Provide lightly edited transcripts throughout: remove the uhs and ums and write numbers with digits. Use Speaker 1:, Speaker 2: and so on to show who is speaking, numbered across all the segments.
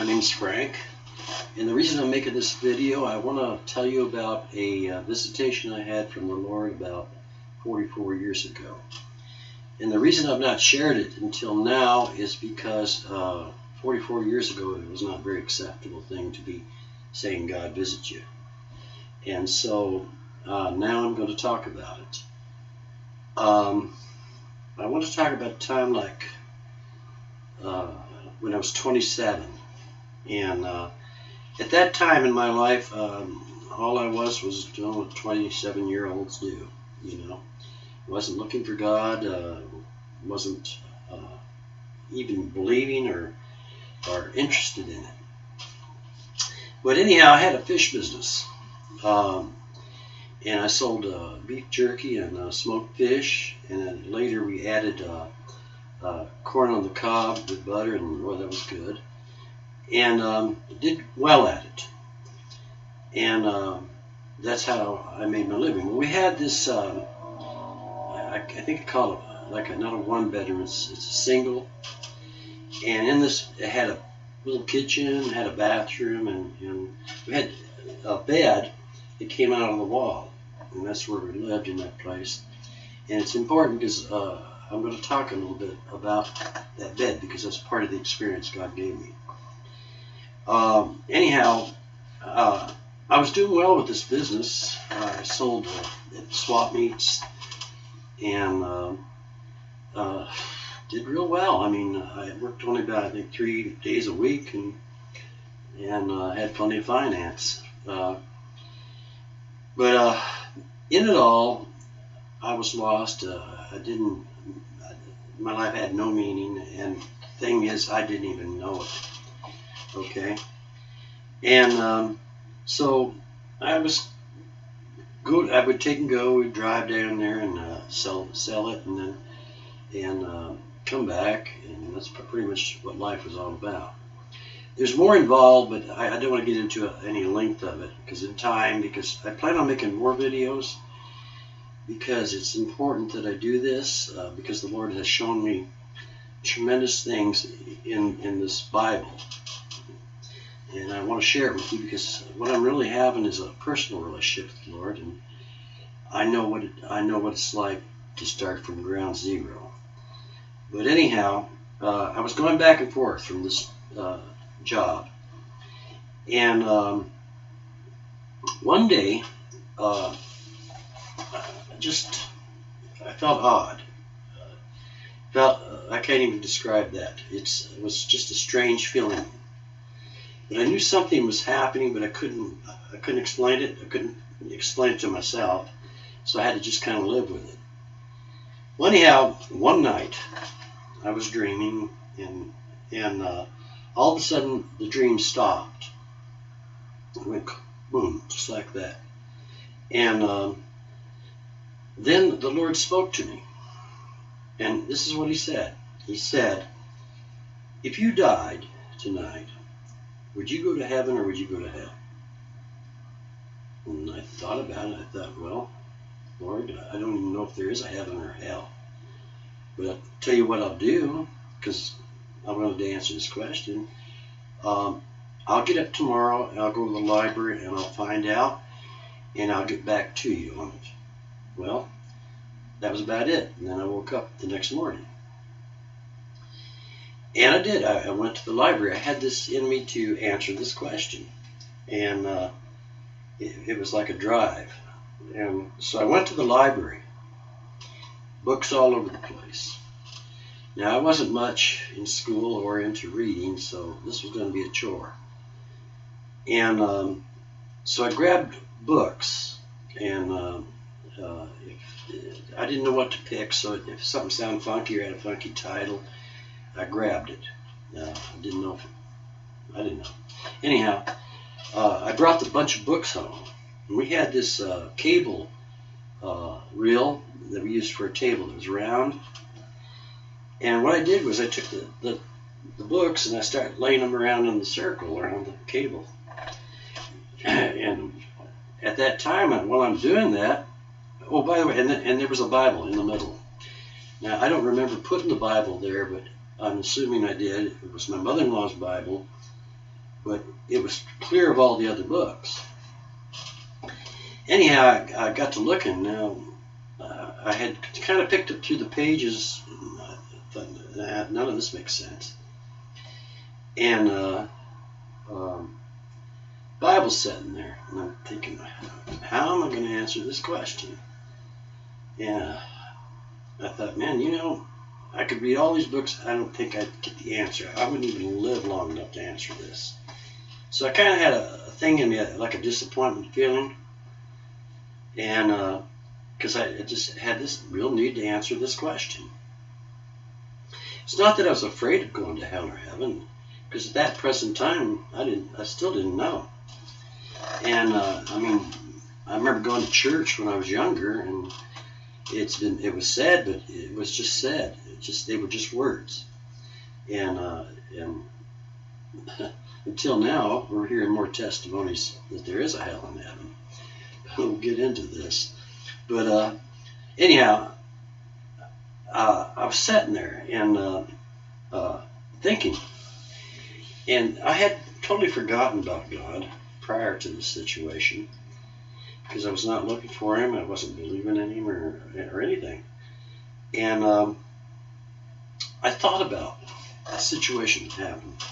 Speaker 1: My name's Frank, and the reason I'm making this video, I want to tell you about a visitation I had from the Lord about 44 years ago. And the reason I've not shared it until now is because 44 years ago it was not a very acceptable thing to be saying God visit you. And so now I'm going to talk about it. I want to talk about a time like when I was 27. And at that time in my life, all I was doing what 27-year-olds do. Wasn't looking for God, wasn't even believing or interested in it. But anyhow, I had a fish business, and I sold beef jerky and smoked fish, and then later we added corn on the cob with butter, and well, that was good. And did well at it, and that's how I made my living. We had this, I think I call it like not a one-bedroom, it's a single, and in this it had a little kitchen, had a bathroom, and we had a bed that came out of the wall, and that's where we lived, in that place. And it's important because I'm going to talk a little bit about that bed, because that's part of the experience God gave me. Anyhow, I was doing well with this business. I sold at swap meets and did real well. I mean, I worked only about, I think, 3 days a week, and had plenty of finance. But in it all, I was lost. My life had no meaning, and the thing is, I didn't even know it. Okay, and so I was good. I would take and go. We'd drive down there and sell it, and then come back, and that's pretty much what life was all about. There's more involved, but I don't want to get into any length of it because I plan on making more videos, because it's important that I do this, because the Lord has shown me tremendous things in this Bible. And I want to share it with you, because what I'm really having is a personal relationship with the Lord, and I know what it's like to start from ground zero. But anyhow, I was going back and forth from this job, and one day I felt odd. I can't even describe that. It was just a strange feeling. But I knew something was happening, but I couldn't explain it. I couldn't explain it to myself, so I had to just kind of live with it. Well, anyhow, one night I was dreaming, and all of a sudden the dream stopped. It went boom, just like that. And then the Lord spoke to me, and this is what He said. He said, "If you died tonight, would you go to heaven or would you go to hell?" And I thought about it. I thought, well, Lord, I don't even know if there is a heaven or hell. But I'll tell you what I'll do, because I'm going to answer this question. I'll get up tomorrow, and I'll go to the library, and I'll find out, and I'll get back to you on it. Well, that was about it. And then I woke up the next morning. And I did. I went to the library. I had this in me to answer this question. And it was like a drive. And so I went to the library. Books all over the place. Now, I wasn't much in school or into reading, so this was going to be a chore. And so I grabbed books, and I didn't know what to pick, so if something sounded funky or had a funky title, I grabbed it. I didn't know. Anyhow, I brought a bunch of books home. And we had this cable reel that we used for a table that was round. And what I did was I took the books and I started laying them around in the circle around the cable. And at that time, while I'm doing that, oh, by the way, and there was a Bible in the middle. Now, I don't remember putting the Bible there, but I'm assuming I did. It was my mother-in-law's Bible, but it was clear of all the other books. Anyhow, I got to looking. Now, I had kind of picked up through the pages. And I thought, none of this makes sense. And Bible's sitting there, and I'm thinking, how am I going to answer this question? And I thought, man, I could read all these books. I don't think I'd get the answer. I wouldn't even live long enough to answer this. So I kind of had a thing in me, like a disappointment feeling. And because I just had this real need to answer this question. It's not that I was afraid of going to hell or heaven, because at that present time, I still didn't know. And I remember going to church when I was younger, and it was said, but it was just said. They were just words. And until now, we're hearing more testimonies that there is a hell and heaven. We'll get into this. But anyhow, I was sitting there and thinking, and I had totally forgotten about God prior to this situation, because I was not looking for him. I wasn't believing in him or anything. And I thought about a situation that happened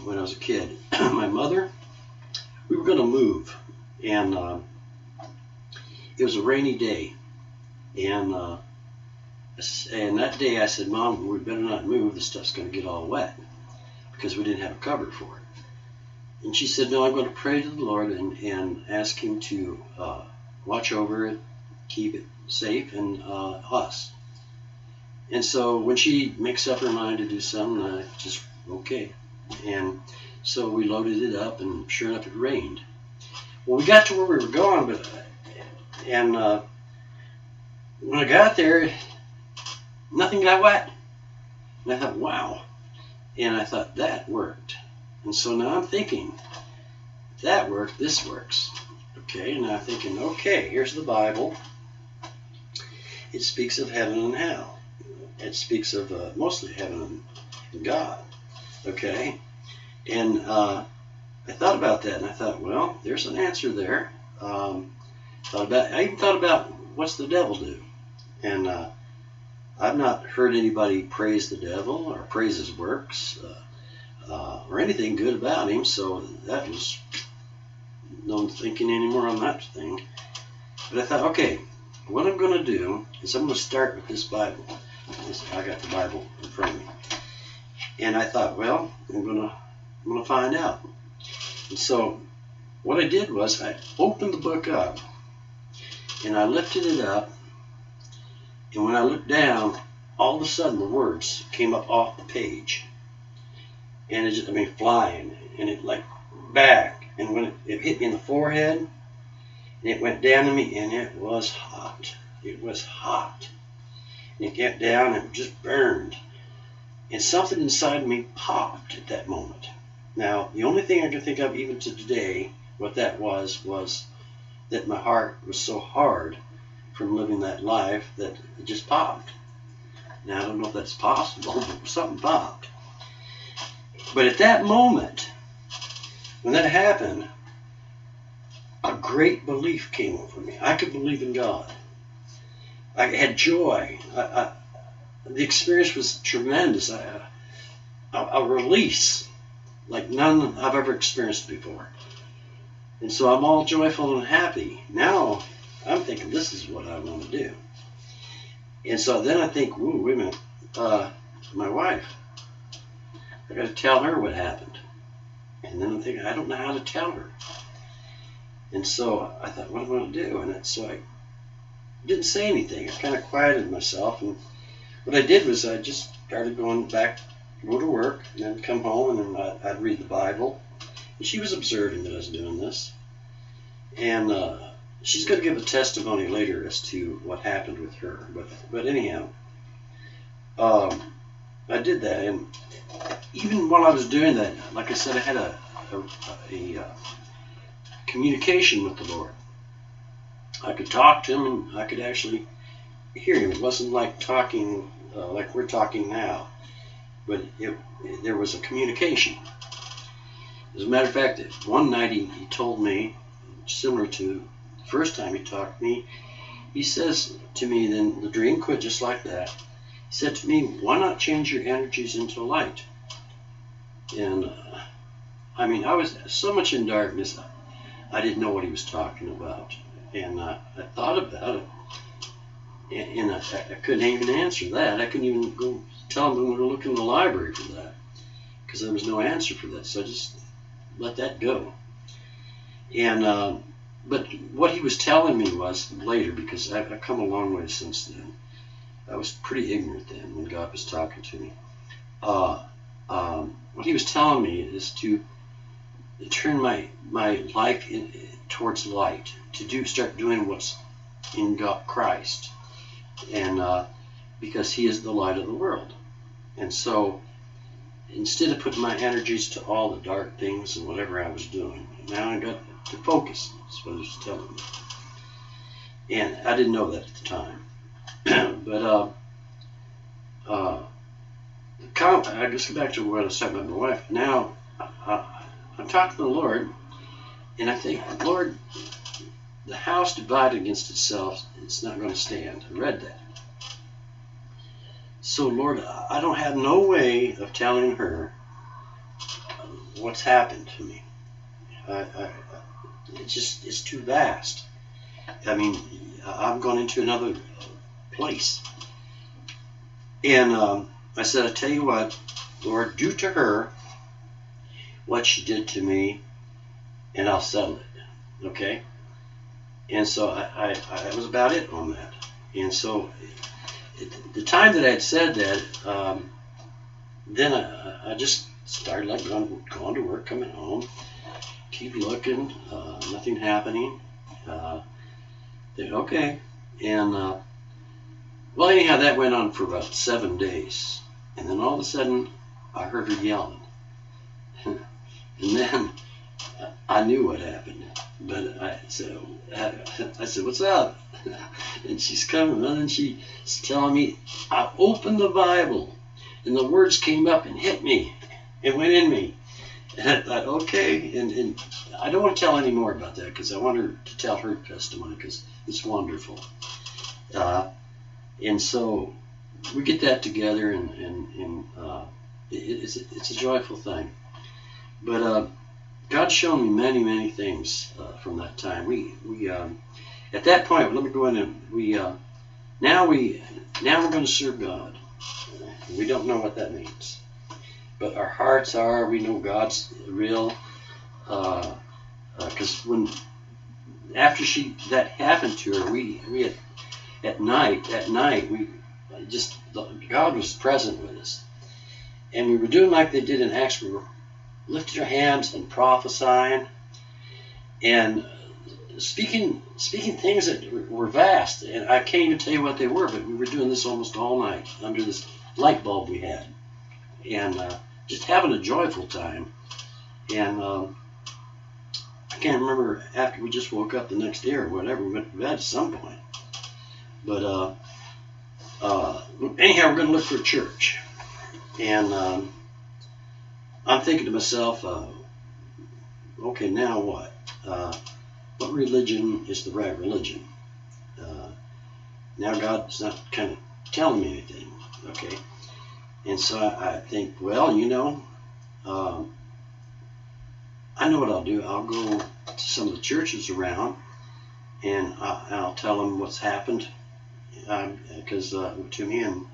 Speaker 1: when I was a kid. My mother, we were going to move, and it was a rainy day. And that day I said, Mom, we better not move. This stuff's going to get all wet, because we didn't have a cover for it. And she said, no, I'm going to pray to the Lord and ask him to watch over it, keep it safe, and us. And so when she makes up her mind to do something, I just, okay. And so we loaded it up, and sure enough, it rained. Well, we got to where we were going, and when I got there, nothing got wet. And I thought, wow. And I thought, that worked. And so now I'm thinking, if that worked, this works. Okay, and now I'm thinking, okay, here's the Bible. It speaks of heaven and hell. It speaks of mostly heaven and God. Okay, and I thought about that, and I thought, well, there's an answer there. I even thought about, what's the devil do? And I've not heard anybody praise the devil or praise his works or anything good about him, so that was no thinking anymore on that thing. But I thought, okay, what I'm going to do is I'm going to start with this Bible. I got the Bible in front of me, and I thought, well, I'm going to find out. And so what I did was I opened the book up, and I lifted it up, and when I looked down, all of a sudden the words came up off the page, and it just, flying, and it like back, and when it hit me in the forehead, and it went down to me, and it was hot. It was hot. And it got down, and it just burned, and something inside me popped at that moment. Now, the only thing I can think of even to today, what that was that my heart was so hard from living that life that it just popped. Now, I don't know if that's possible, but something popped. But at that moment, when that happened, a great belief came over me. I could believe in God. I had joy. The experience was tremendous. A release like none I've ever experienced before. And so I'm all joyful and happy. Now I'm thinking, this is what I want to do. And so then I think, ooh, wait a minute, my wife, I got to tell her what happened. And then I'm thinking, I don't know how to tell her. And so I thought, what am I going to do? And so I didn't say anything. I kind of quieted myself. And what I did was I just started going back, go to work, and then come home, and then I'd read the Bible. And she was observing that I was doing this. And she's going to give a testimony later as to what happened with her. But anyhow, I did that. And even while I was doing that, like I said, I had a communication with the Lord. I could talk to him, and I could actually hear him. It wasn't like talking like we're talking now, but there was a communication. As a matter of fact, one night he told me, similar to the first time he talked to me, he says to me, then the dream quit just like that. He said to me, why not change your energies into light? And I mean, I was so much in darkness, I didn't know what he was talking about. And I thought about it, and I couldn't even answer that. I couldn't even go tell him we were looking in the library for that, because there was no answer for that. So I just let that go. And but what he was telling me was later, because I've come a long way since then. I was pretty ignorant then when God was talking to me. What he was telling me is to turn my life towards light, to start doing what's in God, Christ, and because He is the light of the world. And so instead of putting my energies to all the dark things and whatever I was doing, now I got to focus. That's what he was telling me. And I didn't know that at the time. But I just go back to what I was talking about my wife. Now I'm talking to the Lord, and I think, Lord, the house divided against itself, it's not going to stand. I read that. So, Lord, I don't have no way of telling her what's happened to me. It's too vast. I mean, I've gone into another place. And I said, I tell you what, Lord, do to her what she did to me, and I'll settle it. Okay? And so I was about it on that. And so the time that I had said that, then I just started like going to work, coming home, keep looking, nothing happening. Think, okay. And well, anyhow, that went on for about 7 days. And then all of a sudden, I heard her yelling. And then I knew what happened. But I said, what's up? And she's coming, and she's telling me, I opened the Bible, and the words came up and hit me. It went in me. And I thought, okay. And I don't want to tell any more about that, because I want her to tell her testimony, because it's wonderful. And so we get that together, and it's a joyful thing. But God's shown me many, many things from that time. We at that point, let me go in and now we're going to serve God. We don't know what that means, but our hearts are. We know God's real. Because after that happened to her, we had, at night God was present with us, and we were doing like they did in Acts. We were lifting our hands and prophesying and speaking things that were vast, and I can't even tell you what they were, but we were doing this almost all night under this light bulb we had, and just having a joyful time. And I can't remember, after we just woke up the next day or whatever, we went to bed at some point. But anyhow, we're going to look for a church. And I'm thinking to myself, okay, now what? What religion is the right religion? Now God's not kind of telling me anything, okay? And so I think, well, I know what I'll do. I'll go to some of the churches around, and I'll tell them what's happened, because to me, and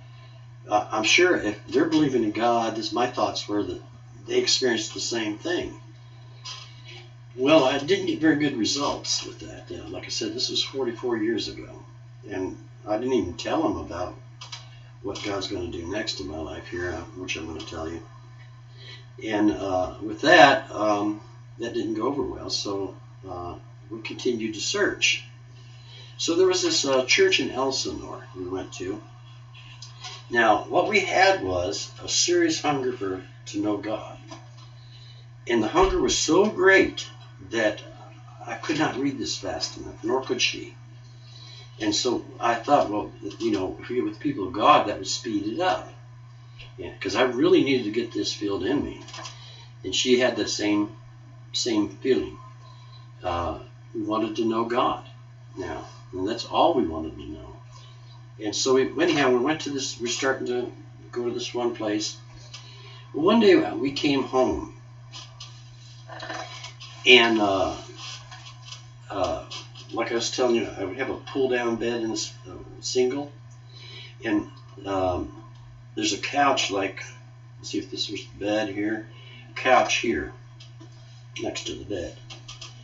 Speaker 1: I'm sure if they're believing in God, my thoughts were that they experienced the same thing. Well, I didn't get very good results with that. Like I said, this was 44 years ago, and I didn't even tell them about what God's going to do next in my life here, which I'm going to tell you. And with that, that didn't go over well, so we continued to search. So there was this church in Elsinore we went to. Now, what we had was a serious hunger to know God. And the hunger was so great that I could not read this fast enough, nor could she. And so I thought, well, if we get with the people of God, that would speed it up. Because I really needed to get this filled in me. And she had the same same feeling. We wanted to know God now, and that's all we wanted to know. And so we went to this. We're starting to go to this one place. Well, one day we came home, and like I was telling you, I would have a pull-down bed in this single, and there's a couch. Like, let's see if this was the bed here, couch here next to the bed.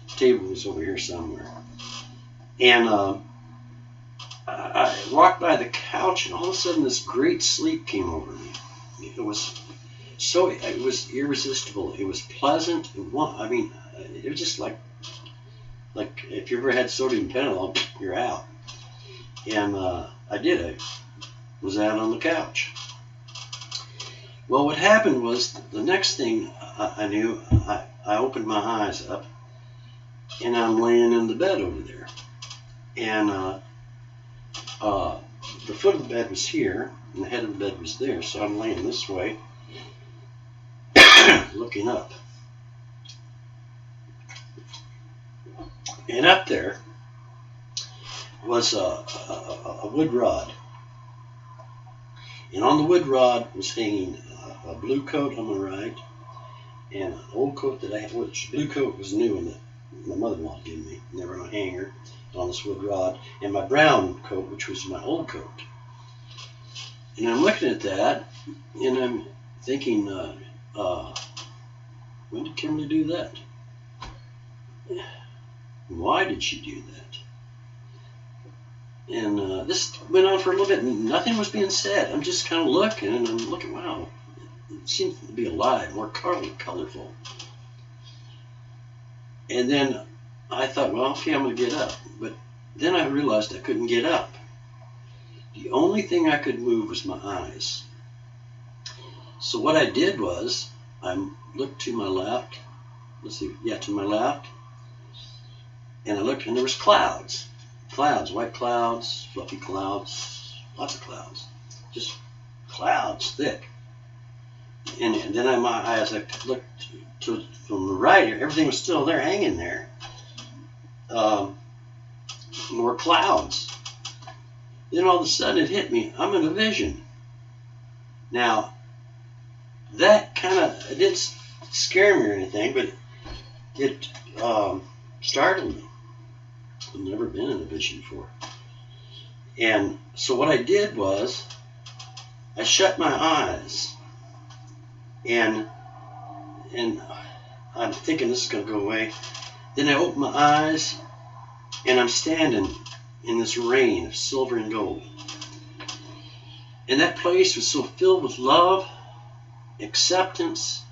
Speaker 1: The table was over here somewhere, and I walked by the couch, and all of a sudden this great sleep came over me. It was irresistible. It was pleasant. It was just like if you ever had sodium pentanol, you're out. And I did. I was out on the couch. Well, what happened was the next thing I knew, I opened my eyes up, and I'm laying in the bed over there. And the foot of the bed was here, and the head of the bed was there. So I'm laying this way, looking up. And up there was a wood rod. And on the wood rod was hanging a blue coat on the right, and an old coat that I had, which blue coat was new and that my mother-in-law gave me. And they were on a hanger on this wood rod, and my brown coat, which was my old coat. And I'm looking at that, and I'm thinking, when did Kimberly do that? Why did she do that? And this went on for a little bit, and nothing was being said. I'm just kind of looking, and I'm looking, wow, it seems to be alive, more colorful. And then I thought, well, okay, I'm going to get up. But then I realized I couldn't get up. The only thing I could move was my eyes. So what I did was, I looked to my left, to my left, and I looked, and there was clouds, white clouds, fluffy clouds, lots of clouds, just clouds, thick. And then as I looked from the right, everything was still there, hanging there. More clouds. Then all of a sudden it hit me. I'm in a vision. Now, that it didn't scare me or anything, but it startled me. I've never been in a vision before. And so what I did was, I shut my eyes, and I'm thinking this is going to go away. Then I open my eyes, and I'm standing in this rain of silver and gold. And that place was so filled with love, acceptance,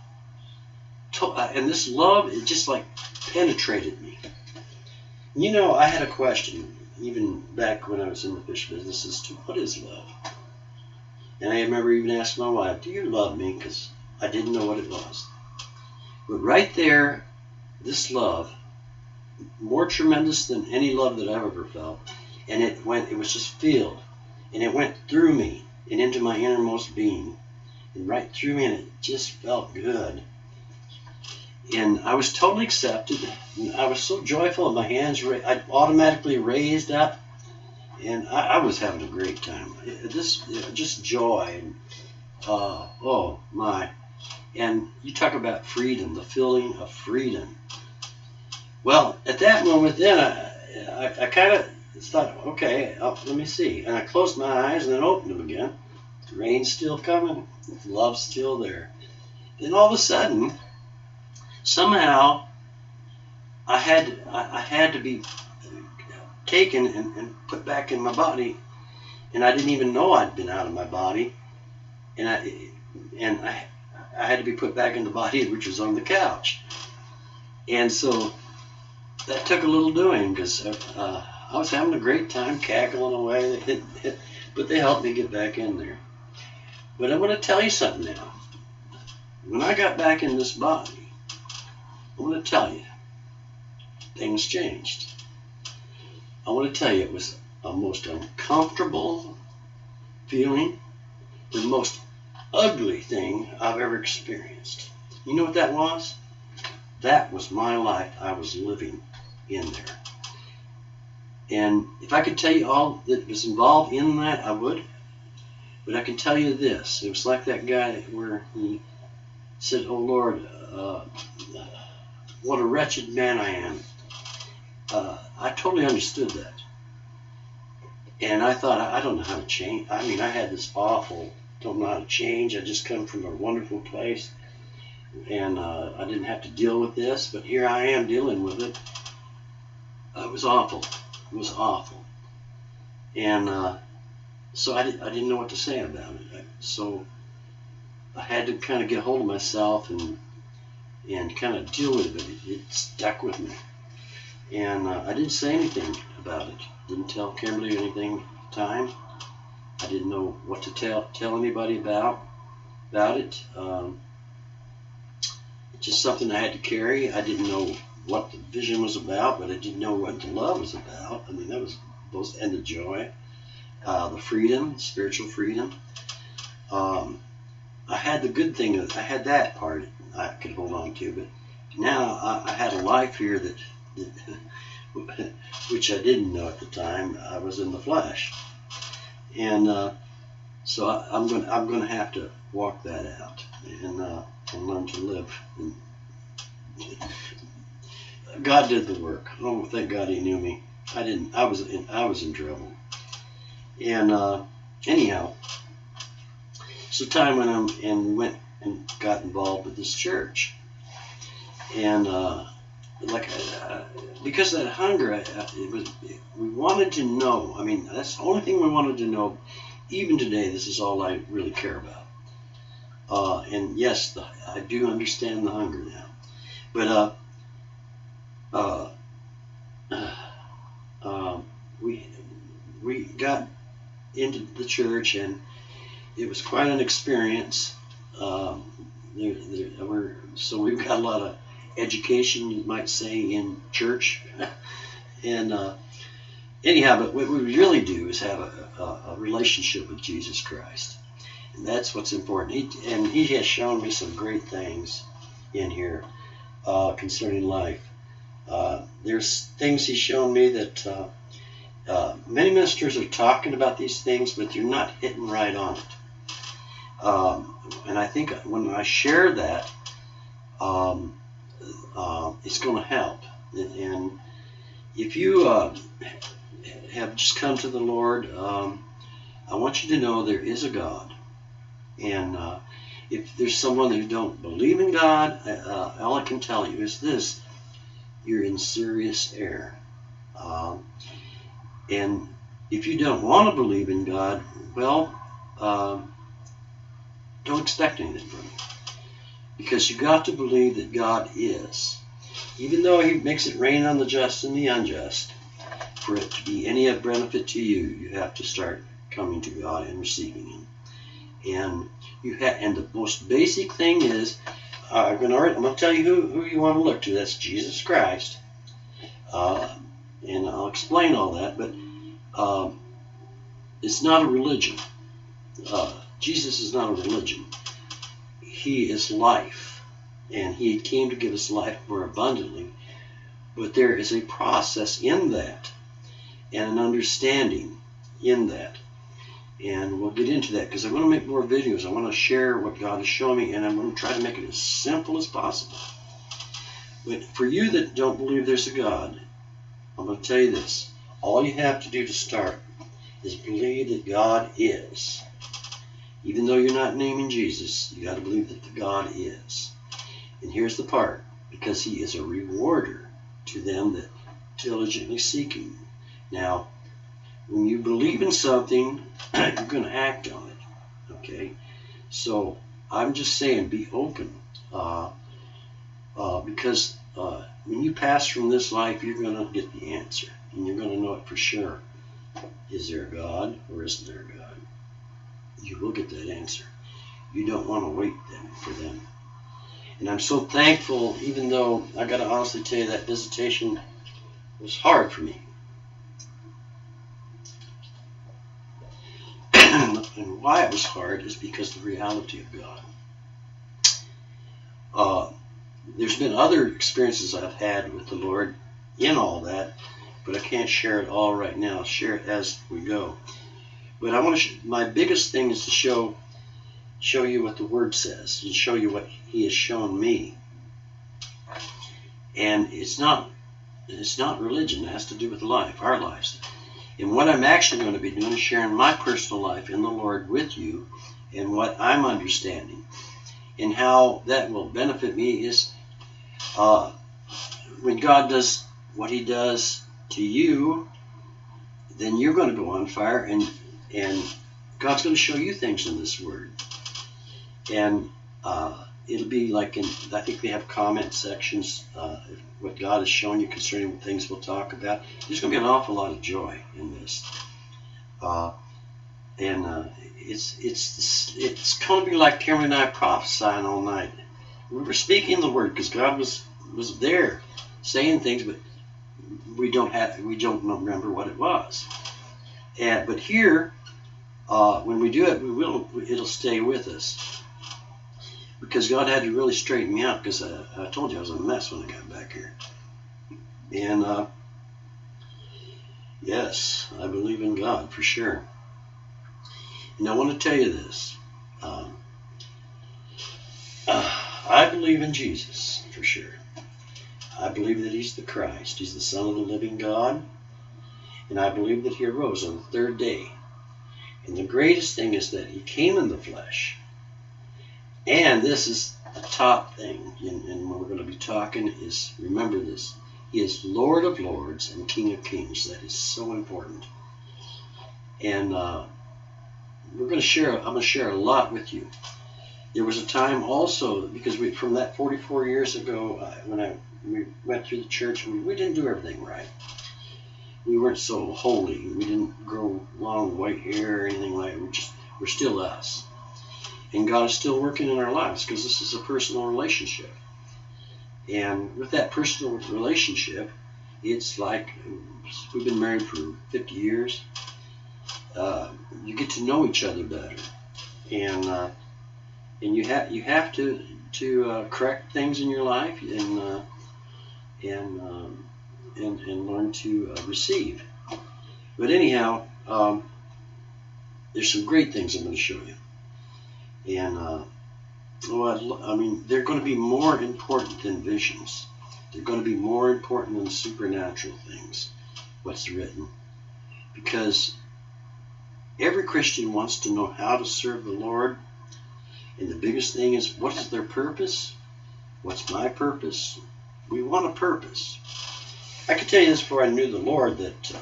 Speaker 1: and this love, it just like penetrated me. You know, I had a question, even back when I was in the fish business, as to what is love? And I remember even asking my wife, do you love me? Because I didn't know what it was. But right there, this love, more tremendous than any love that I've ever felt, and it was just filled, and it went through me and into my innermost being, and right through me, and it just felt good. And I was totally accepted, and I was so joyful, and my hands I automatically raised up, and I was having a great time. Just joy, and oh my. And you talk about freedom, the feeling of freedom. Well, at that moment then, I kind of thought, okay, let me see. And I closed my eyes and then opened them again. The rain's still coming. The love's still there. Then all of a sudden, somehow, I had to be taken and put back in my body. And I didn't even know I'd been out of my body. And I had to be put back in the body, which was on the couch. And so that took a little doing, because I was having a great time cackling away, but they helped me get back in there. But I want to tell you something now. When I got back in this body, I want to tell you, things changed. I want to tell you, it was a most uncomfortable feeling, the most ugly thing I've ever experienced. You know what that was? that was my life I was living in there. And if I could tell you all that was involved in that, I would. But I can tell you this. It was like that guy where he said, "Oh Lord, what a wretched man I am." I totally understood that. And I thought, I don't know how to change. I mean, I had this awful, don't know how to change. I just come from a wonderful place. And I didn't have to deal with this. But here I am dealing with it. It was awful. It was awful. And so I didn't know what to say about it. So I had to kind of get hold of myself and kind of deal with it. It stuck with me. And I didn't say anything about it. Didn't tell Kimberly anything at the time. I didn't know what to tell anybody about it. Just something I had to carry. I didn't know what the vision was about, but I didn't know what the love was about. I mean, that was both, and the joy, the freedom, spiritual freedom. I had the good thing. I had that part I could hold on to, but now I had a life here that which I didn't know at the time. I was in the flesh, and so I'm going to have to walk that out and learn to live. And God did the work. Oh, thank God He knew me. I didn't. I was in trouble. And anyhow, so time went on, and we went and got involved with this church, and because of that hunger, we wanted to know. I mean, that's the only thing we wanted to know. Even today, this is all I really care about. And yes, I do understand the hunger now. But we got into the church, and it was quite an experience. So we've got a lot of education, you might say, in church. And anyhow, but what we really do is have a relationship with Jesus Christ. And that's what's important. He has shown me some great things in here concerning life. There's things He's shown me that many ministers are talking about these things, but they're not hitting right on it. And I think when I share that, it's going to help. And if you have just come to the Lord, I want you to know there is a God. And if there's someone who don't believe in God, all I can tell you is this: you're in serious error. And if you don't want to believe in God, well, don't expect anything from Him. Because you got to believe that God is. Even though He makes it rain on the just and the unjust, for it to be any of benefit to you, you have to start coming to God and receiving Him. And and the most basic thing is, I'm going to tell you who you want to look to. That's Jesus Christ. And I'll explain all that, but it's not a religion. Jesus is not a religion. He is life, and He came to give us life more abundantly. But there is a process in that, and an understanding in that. And we'll get into that, because I want to make more videos. I want to share what God has shown me, and I'm going to try to make it as simple as possible. But for you that don't believe there's a God, I'm going to tell you this. All you have to do to start is believe that God is. Even though you're not naming Jesus, you got to believe that the God is. And here's the part: because He is a rewarder to them that diligently seek Him. Now, when you believe in something, you're going to act on it. Okay? So I'm just saying, be open. Because when you pass from this life, you're going to get the answer. And you're going to know it for sure. Is there a God or isn't there a God? You will get that answer. You don't want to wait for them. And I'm so thankful, even though I got to honestly tell you that visitation was hard for me. And why it was hard is because of the reality of God. There's been other experiences I've had with the Lord in all that, but I can't share it all right now. I'll share it as we go. But I want to. My biggest thing is to show you what the Word says and show you what He has shown me. And it's not religion. It has to do with life, our lives. And what I'm actually going to be doing is sharing my personal life in the Lord with you, and what I'm understanding, and how that will benefit me is when God does what He does to you, then you're going to go on fire, and God's going to show you things in this Word. And it'll be like I think they have comment sections, what God has shown you concerning things we'll talk about. There's going to be an awful lot of joy in this. It's going to be like Cameron and I prophesying all night. We were speaking the Word because God was there saying things, but we don't remember what it was. But here, when we do it, it'll stay with us. Because God had to really straighten me out, because I told you I was a mess when I got back here. And yes, I believe in God for sure. And I want to tell you this. I believe in Jesus for sure. I believe that He's the Christ. He's the Son of the living God. And I believe that He arose on the third day. And the greatest thing is that He came in the flesh. And this is the top thing, and what we're going to be talking is, remember this, He is Lord of Lords and King of Kings. That is so important. And I'm going to share a lot with you. There was a time also, because from that 44 years ago, when we went through the church, we didn't do everything right. We weren't so holy. We didn't grow long white hair or anything like that. We're still us. And God is still working in our lives, because this is a personal relationship. And with that personal relationship, it's like we've been married for 50 years. You get to know each other better, and you have to correct things in your life, and learn to receive. But anyhow, there's some great things I'm going to show you. And they're going to be more important than visions. They're going to be more important than supernatural things, what's written. Because every Christian wants to know how to serve the Lord. And the biggest thing is, what is their purpose? What's my purpose? We want a purpose. I can tell you this before I knew the Lord, that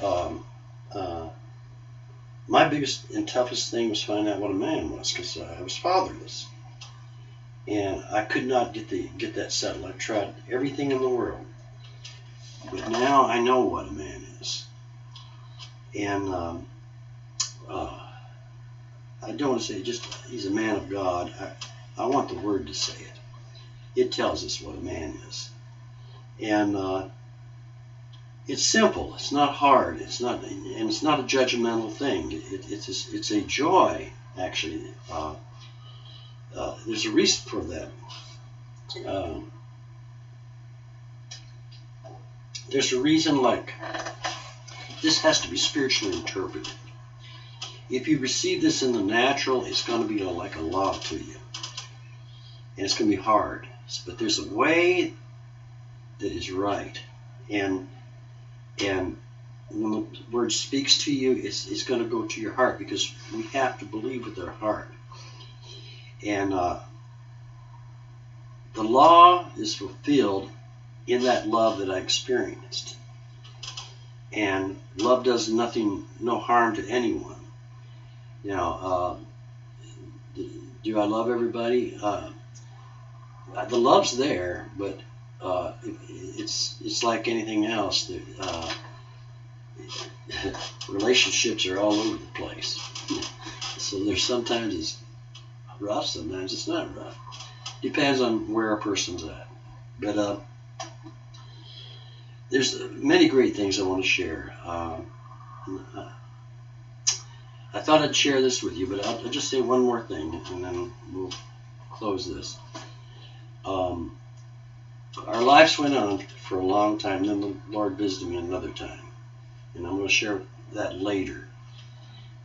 Speaker 1: my biggest and toughest thing was finding out what a man was, because I was fatherless. And I could not get that settled. I tried everything in the world. But now I know what a man is. And I don't want to say just he's a man of God. I want the Word to say it. It tells us what a man is. And it's simple. It's not hard. It's not a judgmental thing. It's a joy, actually. There's a reason for that. There's a reason, like, this has to be spiritually interpreted. If you receive this in the natural, it's going to be like a law to you. And it's going to be hard. But there's a way that is right. And when the Word speaks to you, it's going to go to your heart, because we have to believe with our heart. And the law is fulfilled in that love that I experienced. And love does no harm to anyone. Now, do I love everybody? The love's there, but it's like anything else. Relationships are all over the place. So there's sometimes it's rough, sometimes it's not rough. Depends on where a person's at. But there's many great things I want to share. I thought I'd share this with you, but I'll just say one more thing, and then we'll close this. our lives went on for a long time. Then the Lord visited me another time, and I'm going to share that later.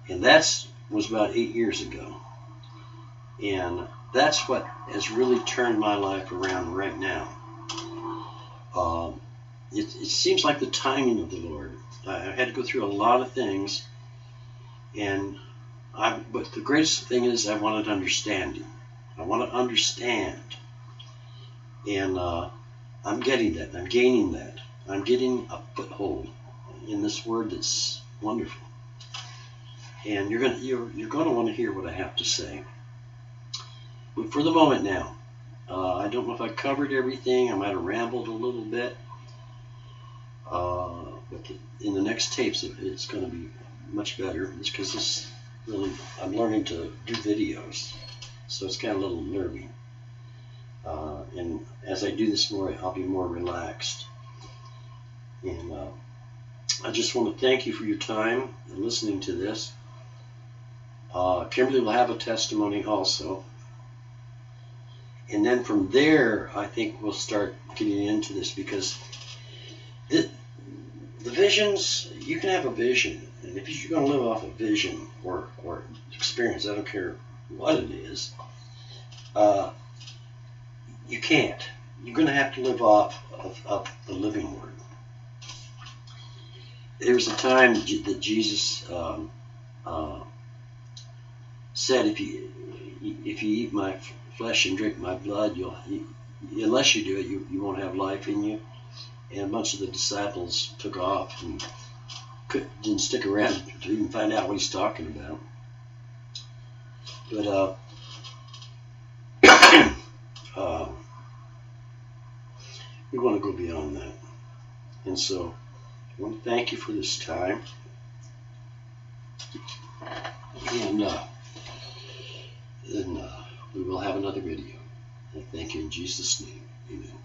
Speaker 1: And that was about 8 years ago. And that's what has really turned my life around right now. It seems like the timing of the Lord. I had to go through a lot of things, but the greatest thing is I wanted understanding. I want to understand, and I'm getting that. I'm gaining that. I'm getting a foothold in this Word that's wonderful. And you're going to want to hear what I have to say. But for the moment now, I don't know if I covered everything. I might have rambled a little bit. But in the next tapes, it's going to be much better. It's because I'm learning to do videos, so it's kind of a little nervy. And as I do this more, I'll be more relaxed. And I just want to thank you for your time and listening to this. Kimberly will have a testimony also. And then from there, I think we'll start getting into this, because the visions, you can have a vision. And if you're going to live off a vision or experience, I don't care what it is, you can't. You're going to have to live off of the living Word. There was a time that Jesus said, if you eat my flesh and drink my blood, unless you do it, you won't have life in you. And a bunch of the disciples took off and didn't stick around to even find out what he's talking about. But we want to go beyond that. And so I want to thank you for this time. And then we will have another video. And thank you in Jesus' name. Amen.